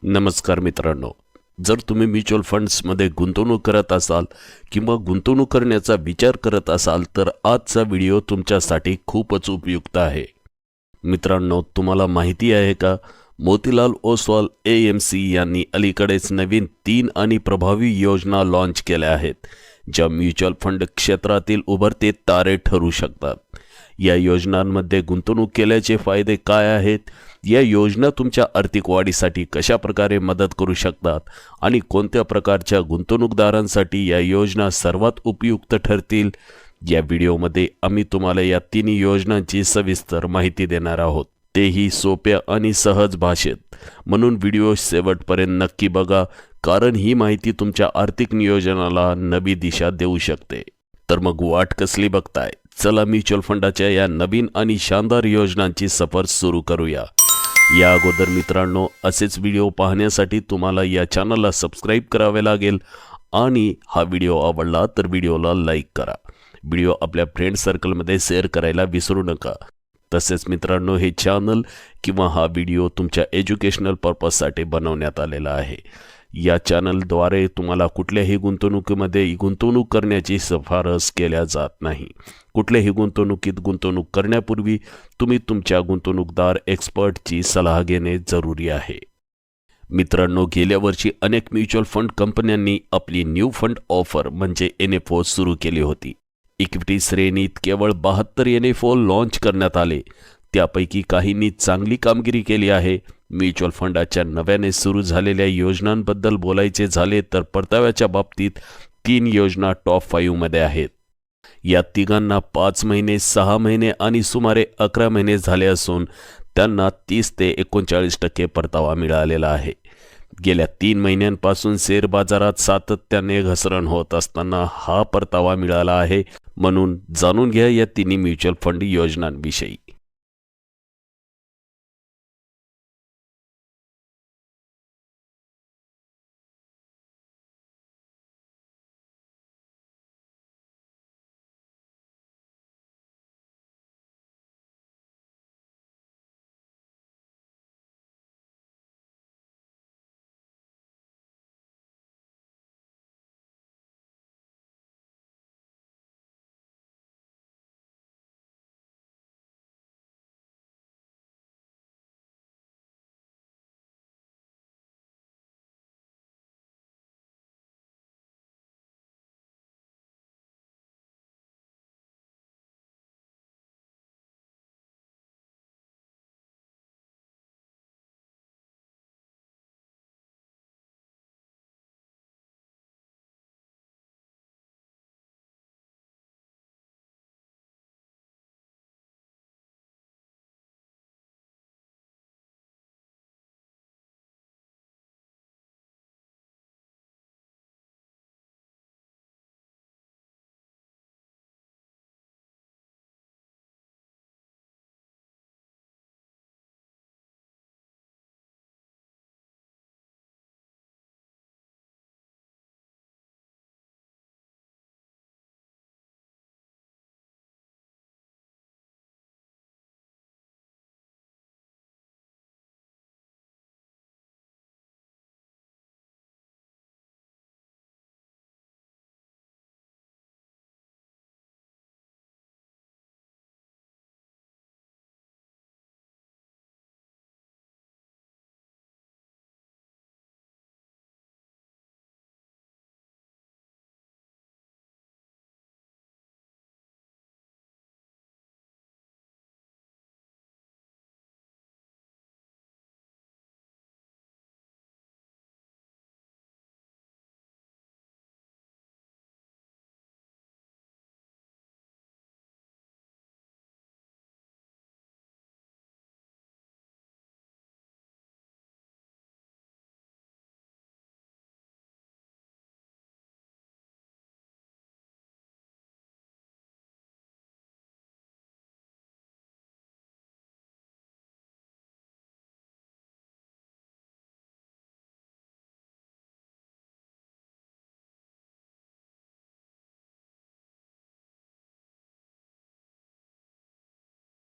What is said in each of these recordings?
नमस्कार मित्रांनो, जर तुम्ही म्युच्युअल फंड्समध्ये गुंतवणूक करत असाल किंवा गुंतवणूक करण्याचा विचार करत असाल तर आजचा व्हिडिओ तुमच्यासाठी खूपच उपयुक्त आहे. मित्रांनो, तुम्हाला माहिती आहे का, मोतीलाल ओसवाल AMC यांनी अलीकडेच नवीन 3 आणि प्रभावी योजना लॉन्च केल्या आहेत, ज्या म्युच्युअल फंड क्षेत्रातील उभरते तारे ठरू शकतात. या योजनांमध्ये गुंतवणूक केल्याचे फायदे काय आहेत, या योजना तुमच्या आर्थिक वाढीसाठी कशा प्रकारे मदत करू शकतात आणि कोणत्या प्रकारच्या गुंतवणूकदारांसाठी या योजना सर्वात उपयुक्त ठरतील, या व्हिडिओमध्ये आम्ही तुम्हाला या तिन्ही योजनांची सविस्तर माहिती देणार आहोत, तेही सोप्या आणि सहज भाषेत. म्हणून व्हिडिओ शेवटपर्यंत नक्की बघा, कारण ही माहिती तुमच्या आर्थिक नियोजनाला नवी दिशा देऊ शकते. तर मग वाट कसली बघताय, चला म्युच्युअल फंडाच्या या नवीन आणि शानदार योजनांची सफर सुरू करूया. या अगोदर मित्रांनो, असेच व्हिडिओ पाहण्यासाठी तुम्हाला या चॅनलला सबस्क्राईब करावे लागेल आणि हा व्हिडिओ आवडला तर व्हिडिओला लाईक करा. व्हिडिओ आपल्या फ्रेंड सर्कलमध्ये शेअर करायला विसरू नका. तसेच मित्रांनो, हे चॅनल किंवा हा व्हिडिओ तुमच्या एज्युकेशनल पर्पजसाठी बनवण्यात आलेला आहे. या चॅनलद्वारे तुम्हाला कुठल्याही गुंतवणुकीमध्ये गुंतवणूक करण्याची शिफारस केल्या जात नाही. कुठल्याही गुंतवणुकीत गुंतवणूक करण्यापूर्वी तुम्ही तुमच्या गुंतवणूकदार एक्सपर्टची सल्ला घेणे जरुरी आहे. मित्रांनो, गेल्या वर्षी अनेक म्युच्युअल फंड कंपन्यांनी आपली न्यू फंड ऑफर म्हणजे NFO सुरू केली होती. इक्विटी श्रेणीत केवळ 72 NFO लॉन्च करण्यात आले. त्यापैकी काहींनी चांगली कामगिरी केली आहे. म्युच्युअल फंडाच्या नव्याने सुरू झालेल्या योजनांबद्दल बोलायचे झाले तर परताव्याच्या बाबतीत 3 योजना टॉप 5 मध्ये आहेत. या तिघांना 5 महिने, 6 महिने आणि सुमारे 11 महिने झाले असून त्यांना 30 ते 39% परतावा मिळालेला आहे. गेल्या 3 महिन्यांपासून शेअर बाजारात सातत्याने घसरण होत असताना हा परतावा मिळाला आहे. म्हणून जाणून घ्या या तिन्ही म्युच्युअल फंड योजनांविषयी.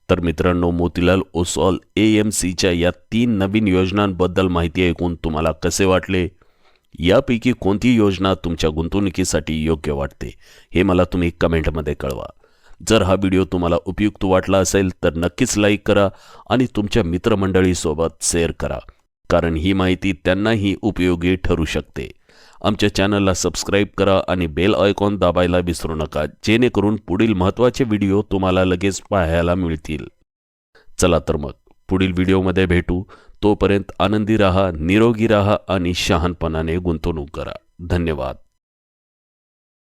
तर मित्रांनो, मोतीलाल ओसवाल AMCच्या या 3 नवीन योजनांबद्दल माहिती ऐकून तुम्हाला कसे वाटले? यापैकी कोणती योजना तुमच्या गुंतवणुकीसाठी योग्य वाटते हे मला तुम्ही कमेंटमध्ये कळवा. जर हा व्हिडिओ तुम्हाला उपयुक्त वाटला असेल तर नक्कीच लाईक करा आणि तुमच्या मित्रमंडळीसोबत शेअर करा, कारण ही माहिती त्यांनाही उपयोगी ठरू शकते. आमच्या चॅनलला सबस्क्राईब करा आणि बेल आयकॉन दाबायला विसरू नका, जेणेकरून पुढील महत्त्वाचे व्हिडिओ तुम्हाला लगेच पाहायला मिळतील. चला तर मग पुढील व्हिडिओमध्ये भेटू. तोपर्यंत आनंदी राहा, निरोगी राहा आणि शहाणपणाने गुंतवणूक करा. धन्यवाद.